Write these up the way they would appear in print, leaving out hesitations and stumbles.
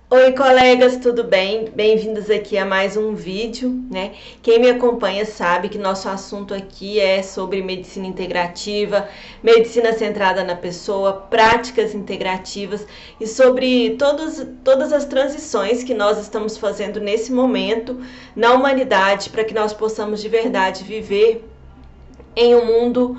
Oi, colegas, tudo bem? Bem-vindos aqui a mais um vídeo, né? Quem me acompanha sabe que nosso assunto aqui é sobre medicina integrativa, medicina centrada na pessoa, práticas integrativas e sobre todas as transições que nós estamos fazendo nesse momento na humanidade para que nós possamos de verdade viver em um mundo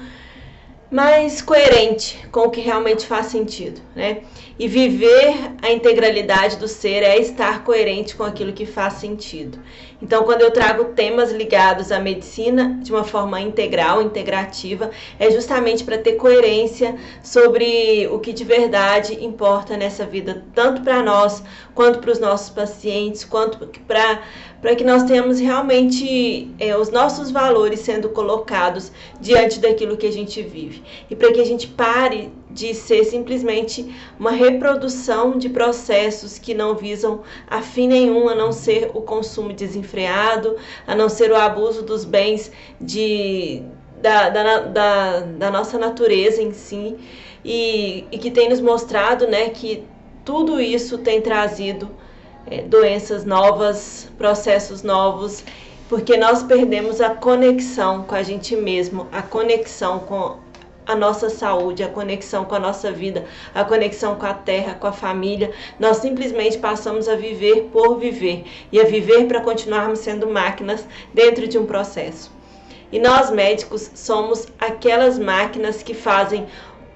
mais coerente com o que realmente faz sentido, né? E viver a integralidade do ser é estar coerente com aquilo que faz sentido. Então, quando eu trago temas ligados à medicina de uma forma integral, integrativa, é justamente para ter coerência sobre o que de verdade importa nessa vida, tanto para nós, quanto para os nossos pacientes, quanto para que nós tenhamos realmente os nossos valores sendo colocados diante daquilo que a gente vive. E para que a gente pare de ser simplesmente uma reprodução de processos que não visam a fim nenhum, a não ser o consumo desenfreado, a não ser o abuso dos bens da nossa natureza em si, e que tem nos mostrado, né, que tudo isso tem trazido doenças novas, processos novos, porque nós perdemos a conexão com a gente mesmo, a conexão com a nossa saúde, a conexão com a nossa vida, a conexão com a terra, com a família. Nós simplesmente passamos a viver por viver e a viver para continuarmos sendo máquinas dentro de um processo. E nós médicos somos aquelas máquinas que fazem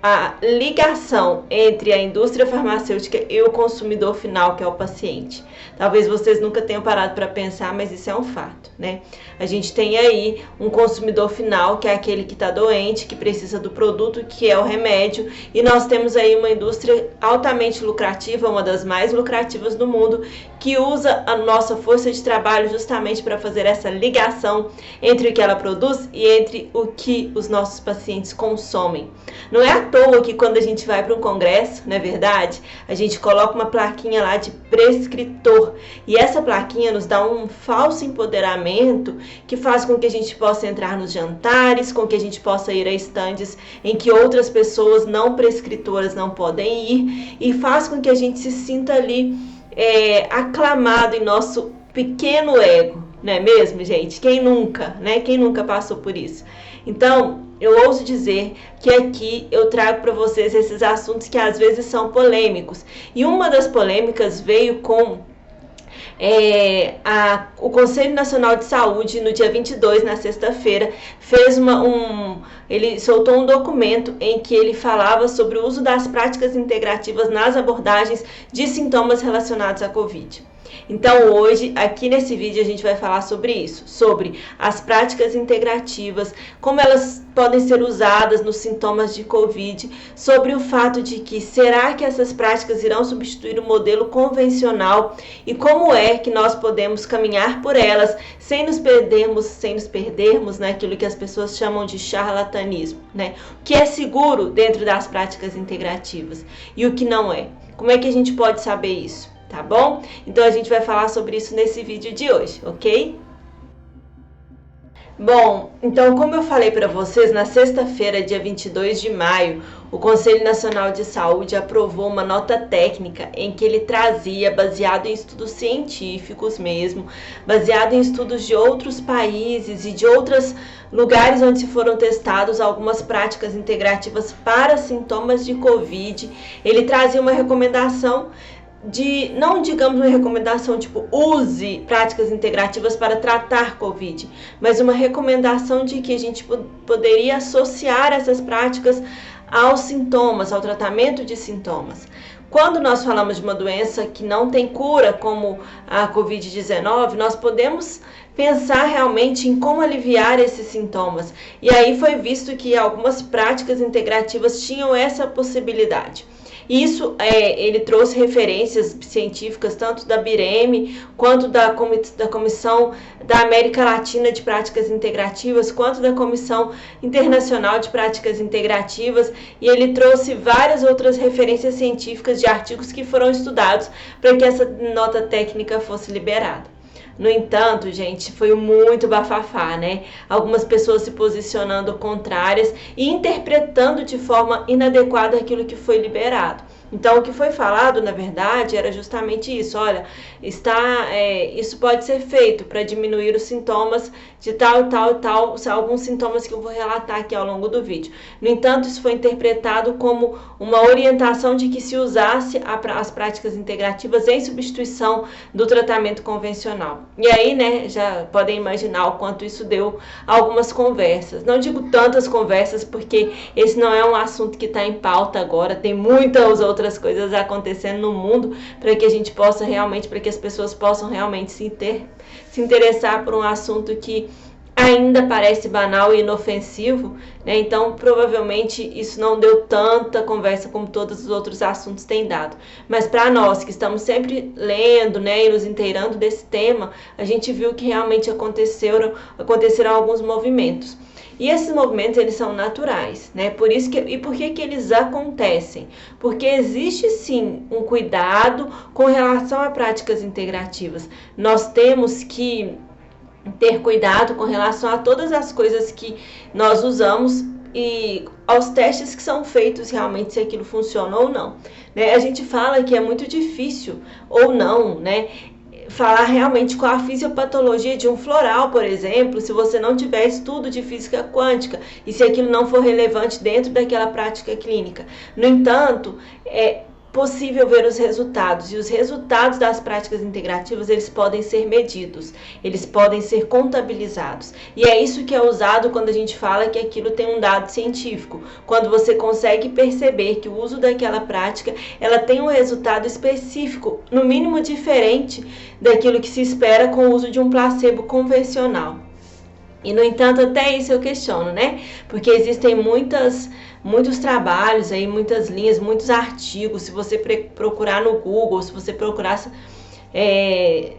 a ligação entre a indústria farmacêutica e o consumidor final, que é o paciente. Talvez vocês nunca tenham parado para pensar, mas isso é um fato, né? A gente tem aí um consumidor final, que é aquele que está doente, que precisa do produto, que é o remédio, e nós temos aí uma indústria altamente lucrativa, uma das mais lucrativas do mundo, que usa a nossa força de trabalho justamente para fazer essa ligação entre o que ela produz e entre o que os nossos pacientes consomem. Não é à toa que quando a gente vai para um congresso, não é verdade? A gente coloca uma plaquinha lá de prescritor, e essa plaquinha nos dá um falso empoderamento que faz com que a gente possa entrar nos jantares, com que a gente possa ir a estandes em que outras pessoas não prescritoras não podem ir, e faz com que a gente se sinta ali aclamado em nosso pequeno ego, não é mesmo, gente? Quem nunca, né? Quem nunca passou por isso? Então, eu ouso dizer que aqui eu trago para vocês esses assuntos que às vezes são polêmicos. E uma das polêmicas veio com o Conselho Nacional de Saúde, no dia 22, na sexta-feira, ele soltou um documento em que ele falava sobre o uso das práticas integrativas nas abordagens de sintomas relacionados à Covid. Então hoje, aqui nesse vídeo, a gente vai falar sobre isso, sobre as práticas integrativas, como elas podem ser usadas nos sintomas de Covid, sobre o fato de que será que essas práticas irão substituir o modelo convencional e como é que nós podemos caminhar por elas sem nos perdermos naquilo que as pessoas chamam de charlatanismo, né? O que é seguro dentro das práticas integrativas e o que não é. Como é que a gente pode saber isso? Tá bom? Então a gente vai falar sobre isso nesse vídeo de hoje, ok? Bom, então como eu falei para vocês, na sexta-feira, dia 22 de maio, o Conselho Nacional de Saúde aprovou uma nota técnica em que ele trazia, baseado em estudos científicos mesmo, baseado em estudos de outros países e de outros lugares onde se foram testados algumas práticas integrativas para sintomas de Covid. Ele trazia uma recomendação não digamos uma recomendação tipo use práticas integrativas para tratar Covid, mas uma recomendação de que a gente poderia associar essas práticas aos sintomas, ao tratamento de sintomas. Quando nós falamos de uma doença que não tem cura, como a Covid-19, nós podemos pensar realmente em como aliviar esses sintomas. E aí foi visto que algumas práticas integrativas tinham essa possibilidade. Isso, ele trouxe referências científicas tanto da BIREM, quanto da Comissão da América Latina de Práticas Integrativas, quanto da Comissão Internacional de Práticas Integrativas, e ele trouxe várias outras referências científicas de artigos que foram estudados para que essa nota técnica fosse liberada. No entanto, gente, foi muito bafafá, né? Algumas pessoas se posicionando contrárias e interpretando de forma inadequada aquilo que foi liberado. Então, o que foi falado, na verdade, era justamente isso. Olha, isso pode ser feito para diminuir os sintomas de tal, são alguns sintomas que eu vou relatar aqui ao longo do vídeo. No entanto, isso foi interpretado como uma orientação de que se usasse as práticas integrativas em substituição do tratamento convencional. E aí, né, já podem imaginar o quanto isso deu algumas conversas. Não digo tantas conversas, porque esse não é um assunto que está em pauta agora, tem muitas outras coisas acontecendo no mundo para que a gente possa realmente, para que as pessoas possam realmente se interessar por um assunto que ainda parece banal e inofensivo, né? Então provavelmente isso não deu tanta conversa como todos os outros assuntos têm dado. Mas para nós que estamos sempre lendo, né, e nos inteirando desse tema, a gente viu que realmente aconteceram alguns movimentos. E esses movimentos, eles são naturais, né? Por que eles acontecem? Porque existe sim um cuidado com relação a práticas integrativas. Nós temos que ter cuidado com relação a todas as coisas que nós usamos e aos testes que são feitos realmente se aquilo funciona ou não, né? A gente fala que é muito difícil ou não, né, falar realmente com a fisiopatologia de um floral, por exemplo, se você não tiver estudo de física quântica e se aquilo não for relevante dentro daquela prática clínica. No entanto, é possível ver os resultados, e os resultados das práticas integrativas, eles podem ser medidos, eles podem ser contabilizados, e é isso que é usado quando a gente fala que aquilo tem um dado científico, quando você consegue perceber que o uso daquela prática, ela tem um resultado específico, no mínimo diferente daquilo que se espera com o uso de um placebo convencional. E, no entanto, até isso eu questiono, né? Porque existem muitos trabalhos aí, muitas linhas, muitos artigos. Se você procurar no Google, se você procurar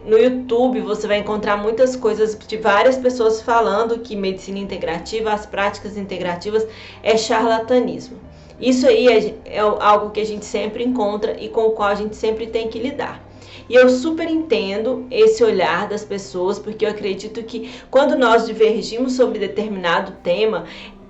no YouTube, você vai encontrar muitas coisas de várias pessoas falando que medicina integrativa, as práticas integrativas, é charlatanismo. Isso aí é algo que a gente sempre encontra e com o qual a gente sempre tem que lidar. E eu super entendo esse olhar das pessoas, porque eu acredito que quando nós divergimos sobre determinado tema,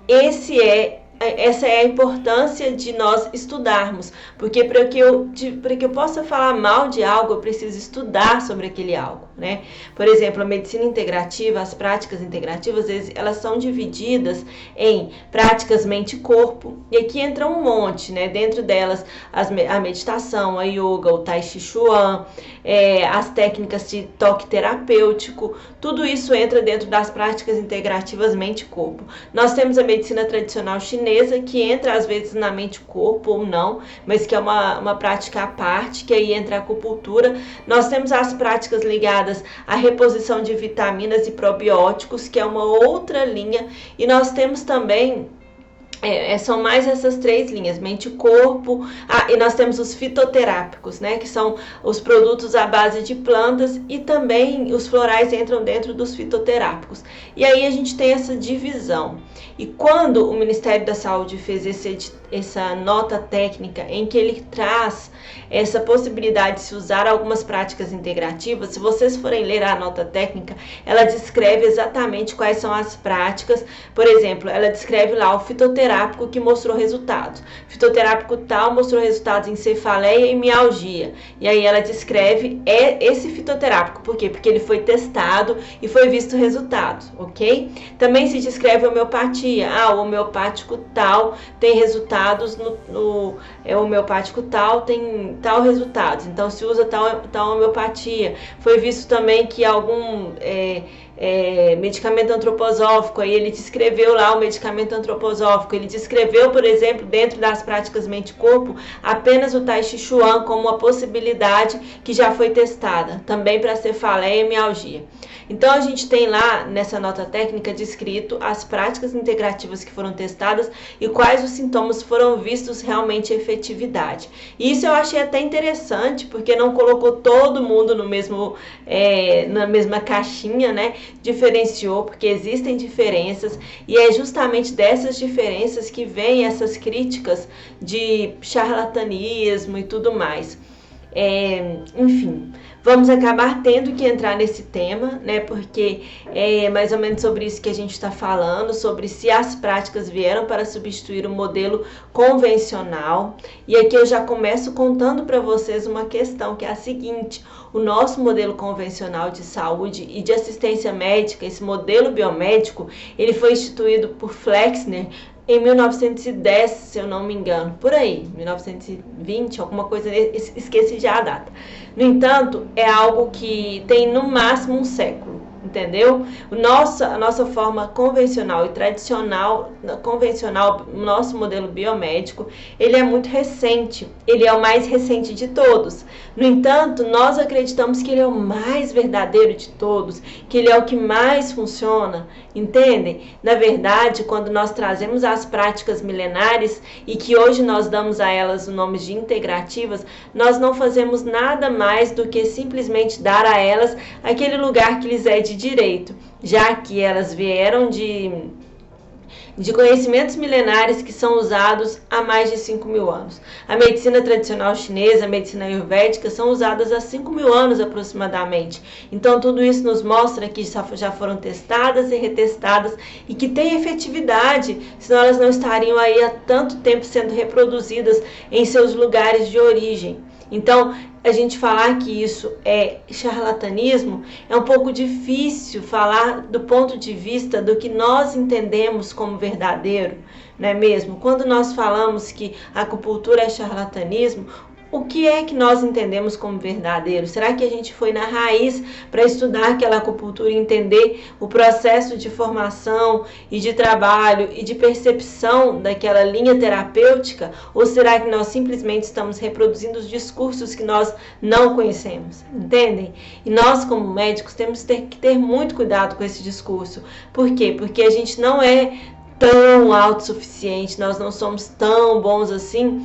essa é a importância de nós estudarmos, porque para que eu possa falar mal de algo, eu preciso estudar sobre aquele algo, né? Por exemplo, a medicina integrativa, as práticas integrativas, elas são divididas em práticas mente-corpo, e aqui entra um monte, né? Dentro delas, a meditação, a yoga, o tai chi chuan, as técnicas de toque terapêutico, tudo isso entra dentro das práticas integrativas mente-corpo. Nós temos a medicina tradicional chinesa, que entra às vezes na mente-corpo ou não, mas que é uma prática à parte, que aí entra a acupuntura. Nós temos as práticas ligadas à reposição de vitaminas e probióticos, que é uma outra linha, e nós temos também são mais essas três linhas, mente e corpo, e nós temos os fitoterápicos, né, que são os produtos à base de plantas, e também os florais entram dentro dos fitoterápicos. E aí a gente tem essa divisão. E quando o Ministério da Saúde fez essa nota técnica em que ele traz essa possibilidade de se usar algumas práticas integrativas, se vocês forem ler a nota técnica, ela descreve exatamente quais são as práticas. Por exemplo, ela descreve lá o fitoterápico que mostrou resultados. Fitoterápico tal mostrou resultados em cefaleia e mialgia. E aí ela descreve esse fitoterápico. Por quê? Porque ele foi testado e foi visto resultados, ok? Também se descreve homeopatia. O homeopático tal tem resultados o homeopático tal tem tal resultados. Então se usa tal homeopatia. Foi visto também que algum medicamento antroposófico, aí ele descreveu lá o medicamento antroposófico, ele descreveu, por exemplo, dentro das práticas mente-corpo, apenas o tai chi chuan como uma possibilidade que já foi testada, também para cefaleia e mialgia. Então a gente tem lá nessa nota técnica descrito as práticas integrativas que foram testadas e quais os sintomas foram vistos realmente efetividade. E isso eu achei até interessante, porque não colocou todo mundo no mesmo na mesma caixinha, né? Diferenciou, porque existem diferenças, e é justamente dessas diferenças que vem essas críticas de charlatanismo e tudo mais. Enfim, Vamos acabar tendo que entrar nesse tema, né? Porque é mais ou menos sobre isso que a gente está falando, sobre se as práticas vieram para substituir o modelo convencional. E aqui eu já começo contando para vocês uma questão, que é a seguinte: o nosso modelo convencional de saúde e de assistência médica, esse modelo biomédico, ele foi instituído por Flexner em 1910, se eu não me engano, por aí, 1920, alguma coisa, esqueci já a data. No entanto, é algo que tem no máximo um século, entendeu? A nossa forma convencional e tradicional, o nosso modelo biomédico, ele é muito recente, ele é o mais recente de todos. No entanto, nós acreditamos que ele é o mais verdadeiro de todos, que ele é o que mais funciona, entendem? Na verdade, quando nós trazemos as práticas milenares e que hoje nós damos a elas o nome de integrativas, nós não fazemos nada mais do que simplesmente dar a elas aquele lugar que lhes é de direito, já que elas vieram de conhecimentos milenares que são usados há mais de 5.000 anos. A medicina tradicional chinesa, a medicina ayurvédica são usadas há 5.000 anos aproximadamente. Então tudo isso nos mostra que já foram testadas e retestadas e que têm efetividade, senão elas não estariam aí há tanto tempo sendo reproduzidas em seus lugares de origem. Então, a gente falar que isso é charlatanismo é um pouco difícil falar do ponto de vista do que nós entendemos como verdadeiro, não é mesmo? Quando nós falamos que a acupuntura é charlatanismo, o que é que nós entendemos como verdadeiro? Será que a gente foi na raiz para estudar aquela acupuntura e entender o processo de formação e de trabalho e de percepção daquela linha terapêutica? Ou será que nós simplesmente estamos reproduzindo os discursos que nós não conhecemos? Entendem? E nós, como médicos, temos que ter muito cuidado com esse discurso. Por quê? Porque a gente não é tão autossuficiente, nós não somos tão bons assim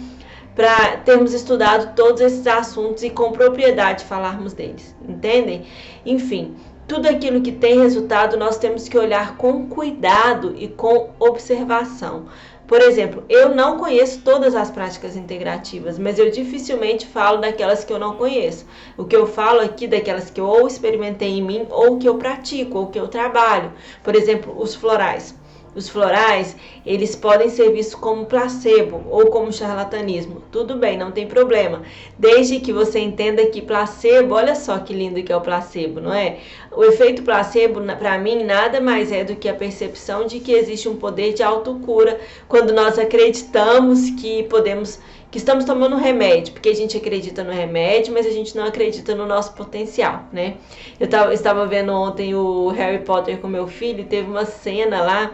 para termos estudado todos esses assuntos e com propriedade falarmos deles, entendem? Enfim, tudo aquilo que tem resultado nós temos que olhar com cuidado e com observação. Por exemplo, eu não conheço todas as práticas integrativas, mas eu dificilmente falo daquelas que eu não conheço. O que eu falo aqui daquelas que eu ou experimentei em mim, ou que eu pratico, ou que eu trabalho. Por exemplo, os florais. Os florais, eles podem ser vistos como placebo ou como charlatanismo. Tudo bem, não tem problema. Desde que você entenda que placebo, olha só que lindo que é o placebo, não é? O efeito placebo, para mim, nada mais é do que a percepção de que existe um poder de autocura quando nós acreditamos que estamos tomando um remédio, porque a gente acredita no remédio, mas a gente não acredita no nosso potencial, né? Eu estava vendo ontem o Harry Potter com meu filho, teve uma cena lá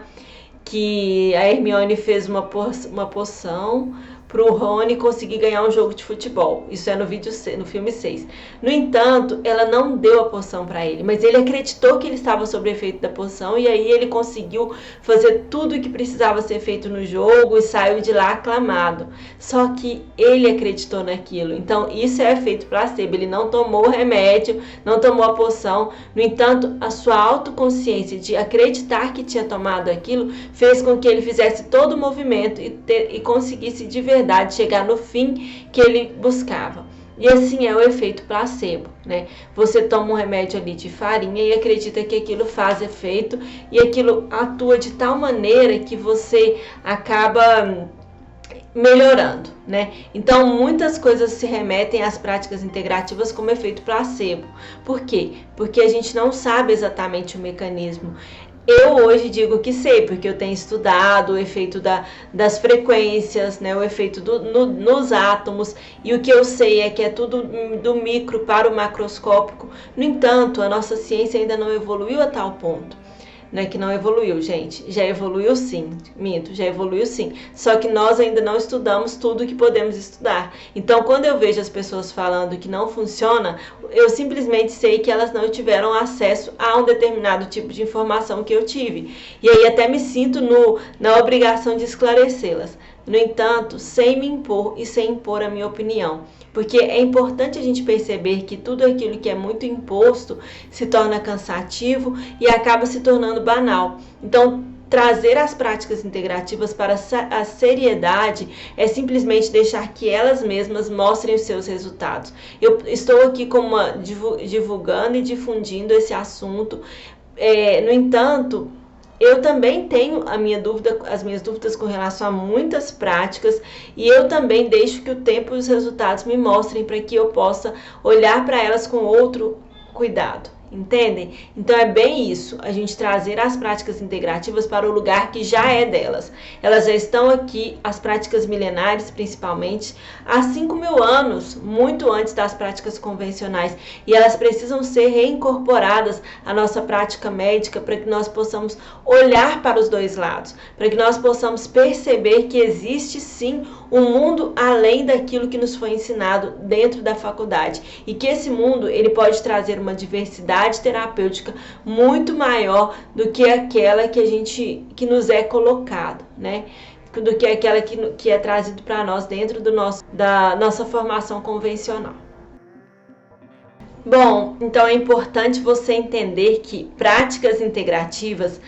que a Hermione fez uma poção para o Rony conseguir ganhar um jogo de futebol. Isso é no filme 6. No entanto, ela não deu a poção para ele, mas ele acreditou que ele estava sob o efeito da poção e aí ele conseguiu fazer tudo o que precisava ser feito no jogo e saiu de lá aclamado. Só que ele acreditou naquilo. Então, isso é efeito placebo. Ele não tomou o remédio, não tomou a poção. No entanto, a sua autoconsciência de acreditar que tinha tomado aquilo fez com que ele fizesse todo o movimento e conseguisse de verdade chegar no fim que ele buscava. E assim é o efeito placebo, né? Você toma um remédio ali de farinha e acredita que aquilo faz efeito e aquilo atua de tal maneira que você acaba melhorando, né? Então, muitas coisas se remetem às práticas integrativas como efeito placebo. Por quê? Porque a gente não sabe exatamente o mecanismo. Eu hoje digo que sei, porque eu tenho estudado o efeito das frequências, né, o efeito nos átomos, e o que eu sei é que é tudo do micro para o macroscópico. No entanto, a nossa ciência ainda não evoluiu a tal ponto. Não é que não evoluiu, gente. Já evoluiu sim. Já evoluiu sim. Só que nós ainda não estudamos tudo que podemos estudar. Então, quando eu vejo as pessoas falando que não funciona, eu simplesmente sei que elas não tiveram acesso a um determinado tipo de informação que eu tive. E aí até me sinto na obrigação de esclarecê-las. No entanto, sem me impor e sem impor a minha opinião. Porque é importante a gente perceber que tudo aquilo que é muito imposto se torna cansativo e acaba se tornando banal. Então, trazer as práticas integrativas para a seriedade é simplesmente deixar que elas mesmas mostrem os seus resultados. Eu estou aqui divulgando e difundindo esse assunto. No entanto, eu também tenho as minhas dúvidas com relação a muitas práticas, e eu também deixo que o tempo e os resultados me mostrem para que eu possa olhar para elas com outro cuidado. Entendem? Então é bem isso, a gente trazer as práticas integrativas para o lugar que já é delas. Elas já estão aqui, as práticas milenares principalmente, há 5.000 anos, muito antes das práticas convencionais, e elas precisam ser reincorporadas à nossa prática médica para que nós possamos olhar para os dois lados, para que nós possamos perceber que existe sim um mundo além daquilo que nos foi ensinado dentro da faculdade, e que esse mundo ele pode trazer uma diversidade terapêutica muito maior do que aquela que nos é colocado, né? Do que aquela que é trazido para nós dentro da nossa formação convencional. Bom, então é importante você entender que práticas integrativas,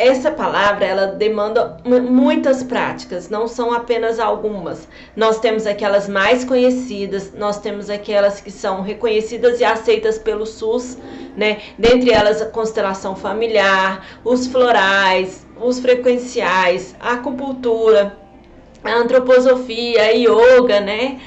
essa palavra, ela demanda muitas práticas, não são apenas algumas. Nós temos aquelas mais conhecidas, nós temos aquelas que são reconhecidas e aceitas pelo SUS, né? Dentre elas a constelação familiar, os florais, os frequenciais, a acupuntura, a antroposofia, a yoga, né?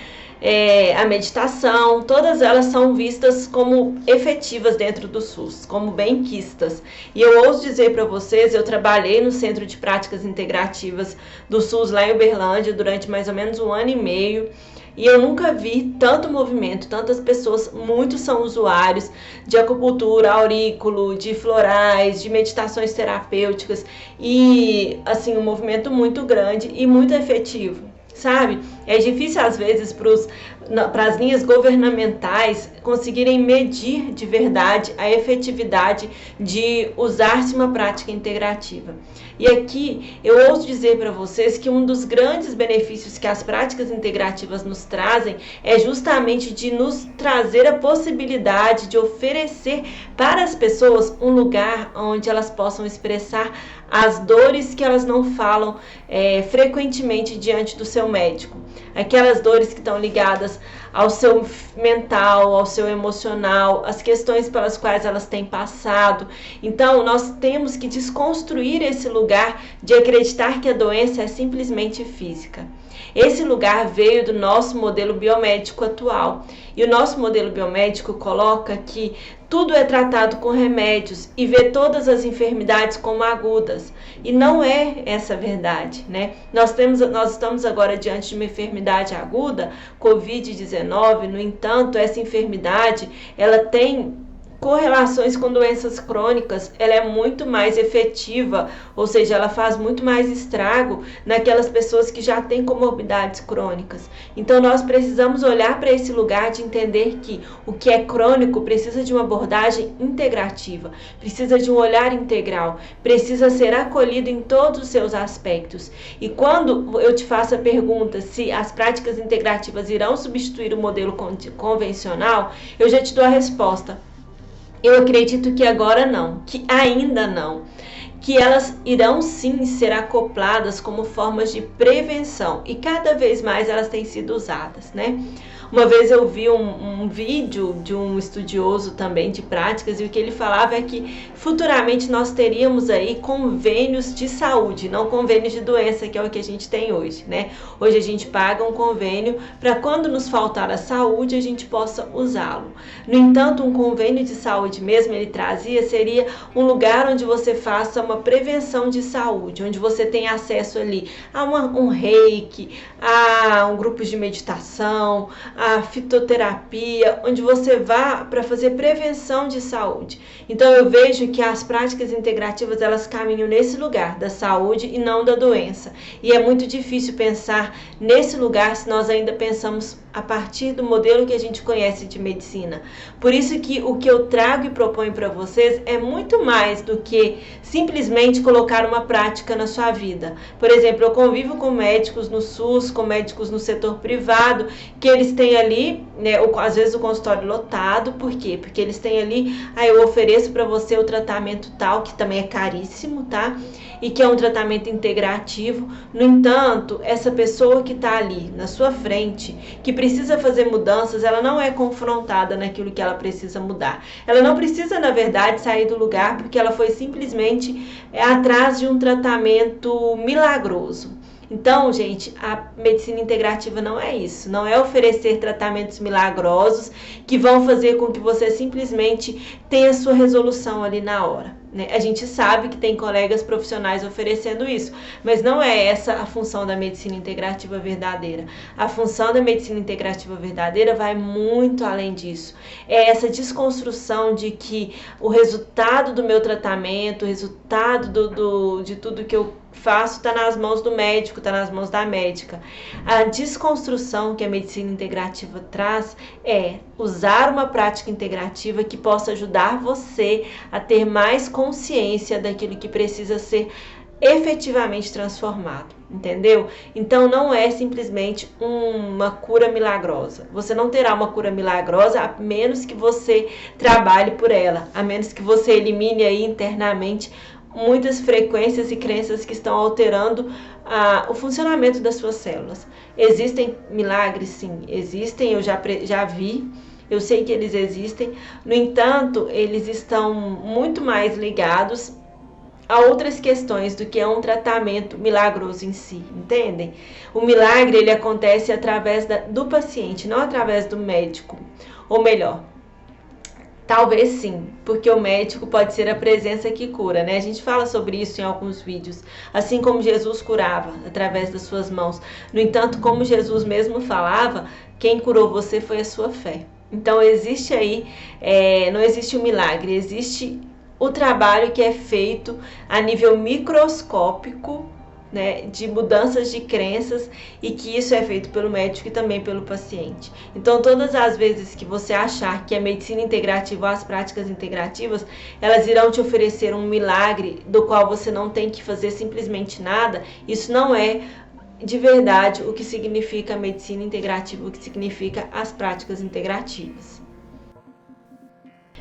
A meditação, todas elas são vistas como efetivas dentro do SUS, como benquistas. E eu ouso dizer para vocês, eu trabalhei no Centro de Práticas Integrativas do SUS lá em Uberlândia durante mais ou menos 1 ano e meio, e eu nunca vi tanto movimento, tantas pessoas, muitos são usuários de acupuntura, aurículo, de florais, de meditações terapêuticas, e assim, um movimento muito grande e muito efetivo. Sabe? É difícil às vezes para as linhas governamentais conseguirem medir de verdade a efetividade de usar-se uma prática integrativa. E aqui eu ouso dizer para vocês que um dos grandes benefícios que as práticas integrativas nos trazem é justamente de nos trazer a possibilidade de oferecer para as pessoas um lugar onde elas possam expressar as dores que elas não falam frequentemente diante do seu médico. Aquelas dores que estão ligadas ao seu mental, ao seu emocional, as questões pelas quais elas têm passado. Então, nós temos que desconstruir esse lugar de acreditar que a doença é simplesmente física. Esse lugar veio do nosso modelo biomédico atual. E o nosso modelo biomédico coloca que tudo é tratado com remédios e vê todas as enfermidades como agudas. E não é essa a verdade, né? Nós estamos agora diante de uma enfermidade aguda, Covid-19, no entanto, essa enfermidade, ela tem correlações com doenças crônicas, ela é muito mais efetiva, ou seja, ela faz muito mais estrago naquelas pessoas que já têm comorbidades crônicas. Então nós precisamos olhar para esse lugar de entender que o que é crônico precisa de uma abordagem integrativa, precisa de um olhar integral, precisa ser acolhido em todos os seus aspectos. E quando eu te faço a pergunta se as práticas integrativas irão substituir o modelo convencional, eu já te dou a resposta. Eu acredito que agora não, que ainda não, que elas irão sim ser acopladas como formas de prevenção e cada vez mais elas têm sido usadas, né? Uma vez eu vi um vídeo de um estudioso também de práticas e o que ele falava é que futuramente nós teríamos aí convênios de saúde, não convênios de doença, que é o que a gente tem hoje, né? Hoje a gente paga um convênio para quando nos faltar a saúde a gente possa usá-lo. No entanto, um convênio de saúde mesmo, ele trazia, seria um lugar onde você faça uma prevenção de saúde, onde você tem acesso ali a um reiki, a um grupo de meditação, a fitoterapia, onde você vá para fazer prevenção de saúde. Então eu vejo que as práticas integrativas elas caminham nesse lugar da saúde e não da doença. E é muito difícil pensar nesse lugar se nós ainda pensamos a partir do modelo que a gente conhece de medicina. Por isso que o que eu trago e proponho para vocês é muito mais do que simplesmente colocar uma prática na sua vida. Por exemplo, eu convivo com médicos no SUS, com médicos no setor privado, que eles têm têm ali, né, às vezes o consultório lotado, por quê? Porque eles têm ali, eu ofereço para você o tratamento tal, que também é caríssimo, tá? E que é um tratamento integrativo. No entanto, essa pessoa que está ali na sua frente, que precisa fazer mudanças, ela não é confrontada naquilo que ela precisa mudar. Ela não precisa, na verdade, sair do lugar porque ela foi simplesmente atrás de um tratamento milagroso. Então, gente, a medicina integrativa não é isso, não é oferecer tratamentos milagrosos que vão fazer com que você simplesmente tenha sua resolução ali na hora, né? A gente sabe que tem colegas profissionais oferecendo isso, mas não é essa a função da medicina integrativa verdadeira. A função da medicina integrativa verdadeira vai muito além disso. É essa desconstrução de que o resultado do meu tratamento, o resultado de tudo que eu faço está nas mãos do médico, está nas mãos da médica. A desconstrução que a medicina integrativa traz é usar uma prática integrativa que possa ajudar você a ter mais consciência daquilo que precisa ser efetivamente transformado, entendeu? Então não é simplesmente uma cura milagrosa. Você não terá uma cura milagrosa a menos que você trabalhe por ela, a menos que você elimine aí internamente muitas frequências e crenças que estão alterando o funcionamento das suas células. Existem milagres, sim, existem, eu já vi, eu sei que eles existem. No entanto, eles estão muito mais ligados a outras questões do que a um tratamento milagroso em si, entendem? O milagre, ele acontece através do paciente, não através do médico, ou melhor, talvez sim, porque o médico pode ser a presença que cura, né? A gente fala sobre isso em alguns vídeos, assim como Jesus curava através das suas mãos. No entanto, como Jesus mesmo falava, quem curou você foi a sua fé. Então existe aí, não existe um milagre, existe o trabalho que é feito a nível microscópico, né, de mudanças de crenças, e que isso é feito pelo médico e também pelo paciente. Então, todas as vezes que você achar que a medicina integrativa ou as práticas integrativas, elas irão te oferecer um milagre do qual você não tem que fazer simplesmente nada, isso não é de verdade o que significa a medicina integrativa, o que significa as práticas integrativas.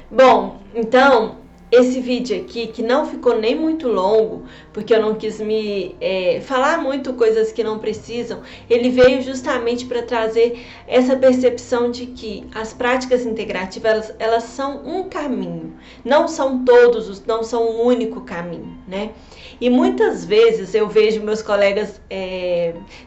Bom, então, esse vídeo aqui, que não ficou nem muito longo, porque eu não quis falar muito coisas que não precisam, ele veio justamente para trazer essa percepção de que as práticas integrativas, elas são um caminho, não são não são um único caminho, né? E muitas vezes eu vejo meus colegas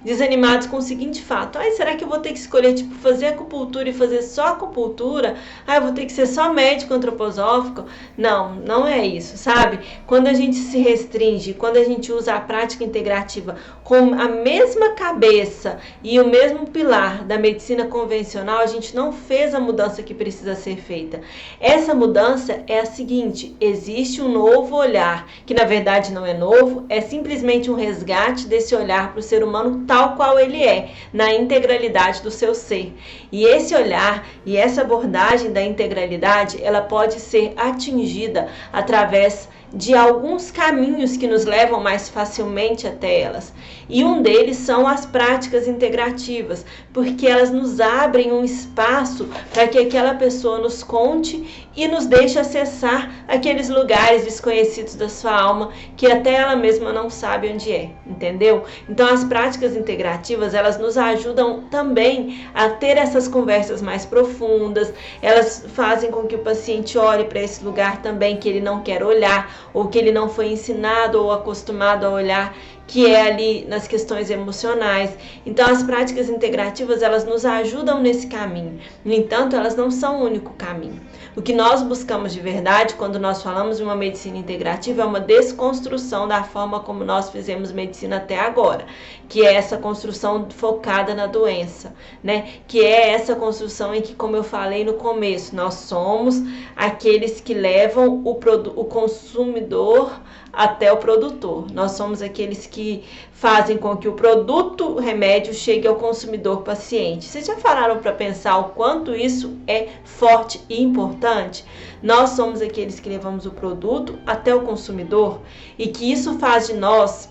desanimados com o seguinte fato: será que eu vou ter que escolher, fazer acupuntura e fazer só acupuntura? Eu vou ter que ser só médico antroposófico? Não é isso, sabe? Quando a gente se restringe, quando a gente usa a prática integrativa com a mesma cabeça e o mesmo pilar da medicina convencional, a gente não fez a mudança que precisa ser feita. Essa mudança é a seguinte: existe um novo olhar, que na verdade não é novo, é simplesmente um resgate desse olhar para o ser humano tal qual ele é, na integralidade do seu ser. E esse olhar e essa abordagem da integralidade, ela pode ser atingida através de alguns caminhos que nos levam mais facilmente até elas. E um deles são as práticas integrativas, porque elas nos abrem um espaço para que aquela pessoa nos conte e nos deixe acessar aqueles lugares desconhecidos da sua alma que até ela mesma não sabe onde é, entendeu? Então as práticas integrativas, elas nos ajudam também a ter essas conversas mais profundas, elas fazem com que o paciente olhe para esse lugar também que ele não quer olhar, ou que ele não foi ensinado ou acostumado a olhar, que é ali nas questões emocionais. Então as práticas integrativas, elas nos ajudam nesse caminho. No entanto, elas não são o único caminho. O que nós buscamos de verdade quando nós falamos de uma medicina integrativa é uma desconstrução da forma como nós fizemos medicina até agora, que é essa construção focada na doença, né? Que é essa construção em que, como eu falei no começo, nós somos aqueles que levam o consumidor até o produtor. Nós somos aqueles que fazem com que o produto remédio chegue ao consumidor paciente. Vocês já pararam para pensar o quanto isso é forte e importante? Nós somos aqueles que levamos o produto até o consumidor, e que isso faz de nós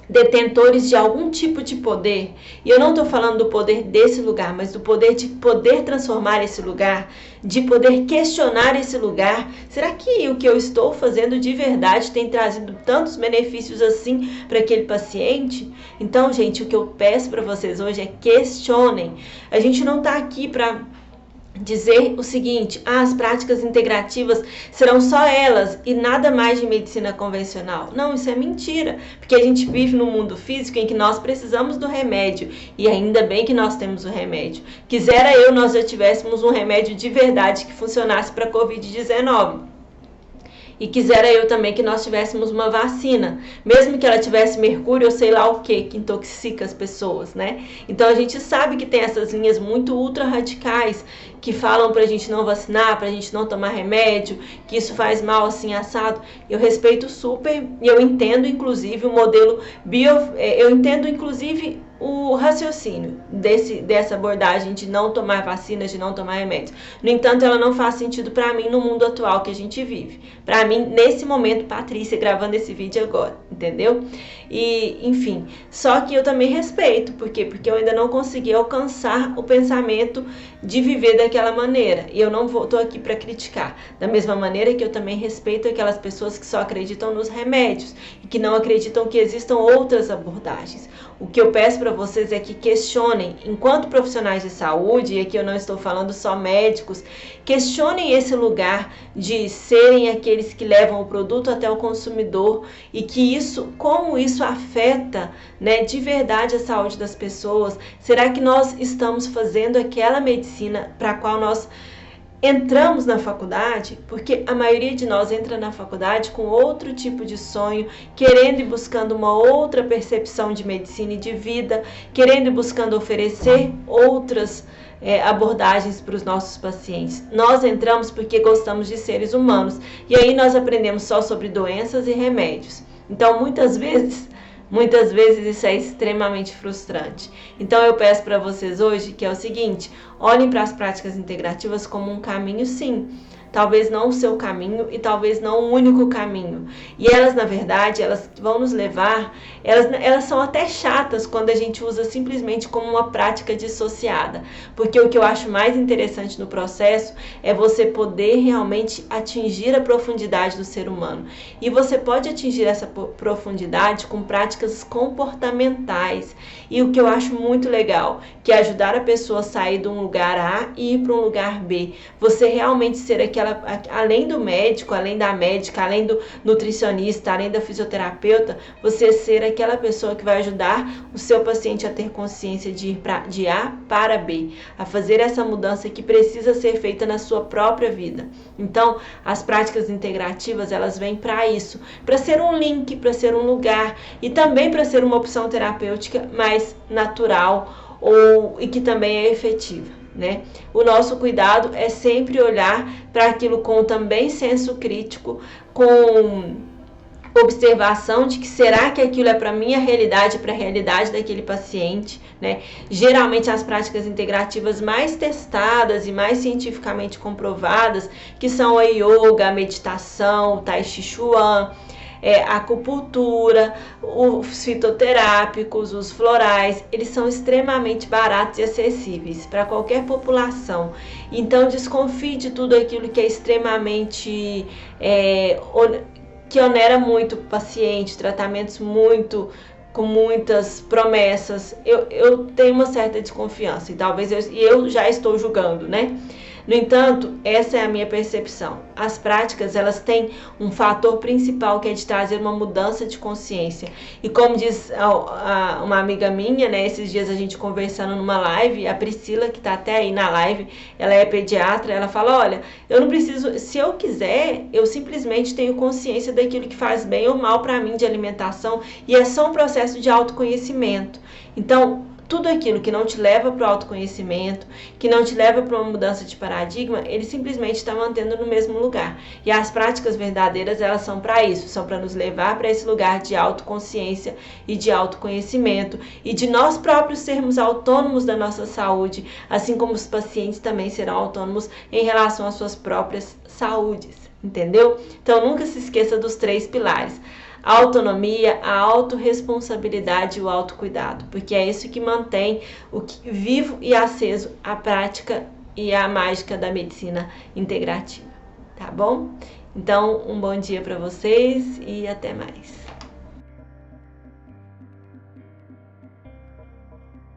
detentores de algum tipo de poder, e eu não estou falando do poder desse lugar, mas do poder de poder transformar esse lugar, de poder questionar esse lugar. Será que o que eu estou fazendo de verdade tem trazido tantos benefícios assim para aquele paciente? Então, gente, o que eu peço para vocês hoje é questionem. A gente não está aqui para dizer o seguinte: as práticas integrativas serão só elas e nada mais de medicina convencional. Não, isso é mentira, porque a gente vive num mundo físico em que nós precisamos do remédio, e ainda bem que nós temos o remédio. Quisera eu nós já tivéssemos um remédio de verdade que funcionasse para a Covid-19. E quisera eu também que nós tivéssemos uma vacina, mesmo que ela tivesse mercúrio ou sei lá o que intoxica as pessoas, né? Então a gente sabe que tem essas linhas muito ultra radicais que falam pra gente não vacinar, pra gente não tomar remédio, que isso faz mal assim assado. Eu respeito super e eu entendo inclusive o modelo eu entendo inclusive o raciocínio dessa abordagem de não tomar vacinas, de não tomar remédios. No entanto, ela não faz sentido para mim no mundo atual que a gente vive. Para mim, nesse momento, Patrícia, gravando esse vídeo agora, entendeu? E, enfim, só que eu também respeito. Por quê? Porque eu ainda não consegui alcançar o pensamento de viver daquela maneira. E eu não tô aqui para criticar. Da mesma maneira que eu também respeito aquelas pessoas que só acreditam nos remédios e que não acreditam que existam outras abordagens. O que eu peço para vocês é que questionem, enquanto profissionais de saúde, e aqui eu não estou falando só médicos, questionem esse lugar de serem aqueles que levam o produto até o consumidor e que como isso afeta, né, de verdade a saúde das pessoas. Será que nós estamos fazendo aquela medicina para a qual nós entramos na faculdade? Porque a maioria de nós entra na faculdade com outro tipo de sonho, querendo e buscando uma outra percepção de medicina e de vida, querendo e buscando oferecer outras abordagens para os nossos pacientes. Nós entramos porque gostamos de seres humanos, e aí nós aprendemos só sobre doenças e remédios. Então, muitas vezes isso é extremamente frustrante. Então eu peço para vocês hoje que é o seguinte: olhem para as práticas integrativas como um caminho, sim. Talvez não o seu caminho e talvez não o único caminho. E elas, na verdade, elas vão nos levar, elas são até chatas quando a gente usa simplesmente como uma prática dissociada. Porque o que eu acho mais interessante no processo é você poder realmente atingir a profundidade do ser humano. E você pode atingir essa profundidade com práticas comportamentais. E o que eu acho muito legal, que é ajudar a pessoa a sair de um lugar A e ir para um lugar B. Você realmente ser além do médico, além da médica, além do nutricionista, além da fisioterapeuta, você ser aquela pessoa que vai ajudar o seu paciente a ter consciência de ir de A para B, a fazer essa mudança que precisa ser feita na sua própria vida. Então, as práticas integrativas, elas vêm para isso, para ser um link, para ser um lugar e também para ser uma opção terapêutica mais natural e que também é efetiva. Né? O nosso cuidado é sempre olhar para aquilo com também senso crítico, com observação de que será que aquilo é para a minha realidade, para a realidade daquele paciente, né? Geralmente as práticas integrativas mais testadas e mais cientificamente comprovadas, que são a yoga, a meditação, o tai chi chuan, a acupuntura, os fitoterápicos, os florais, eles são extremamente baratos e acessíveis para qualquer população. Então desconfie de tudo aquilo que é extremamente que onera muito o paciente, tratamentos com muitas promessas. Eu tenho uma certa desconfiança e talvez eu já estou julgando, né? No entanto, essa é a minha percepção. As práticas, elas têm um fator principal que é de trazer uma mudança de consciência. E como diz uma amiga minha, né, esses dias a gente conversando numa live, a Priscila, que está até aí na live, ela é pediatra, ela fala: olha, eu não preciso, se eu quiser, eu simplesmente tenho consciência daquilo que faz bem ou mal para mim de alimentação, e é só um processo de autoconhecimento. Então, tudo aquilo que não te leva para o autoconhecimento, que não te leva para uma mudança de paradigma, ele simplesmente está mantendo no mesmo lugar. E as práticas verdadeiras, elas são para isso, são para nos levar para esse lugar de autoconsciência e de autoconhecimento e de nós próprios sermos autônomos da nossa saúde, assim como os pacientes também serão autônomos em relação às suas próprias saúdes, entendeu? Então nunca se esqueça dos 3 pilares: a autonomia, a autorresponsabilidade e o autocuidado, porque é isso que mantém vivo e aceso a prática e a mágica da medicina integrativa, tá bom? Então, um bom dia para vocês e até mais.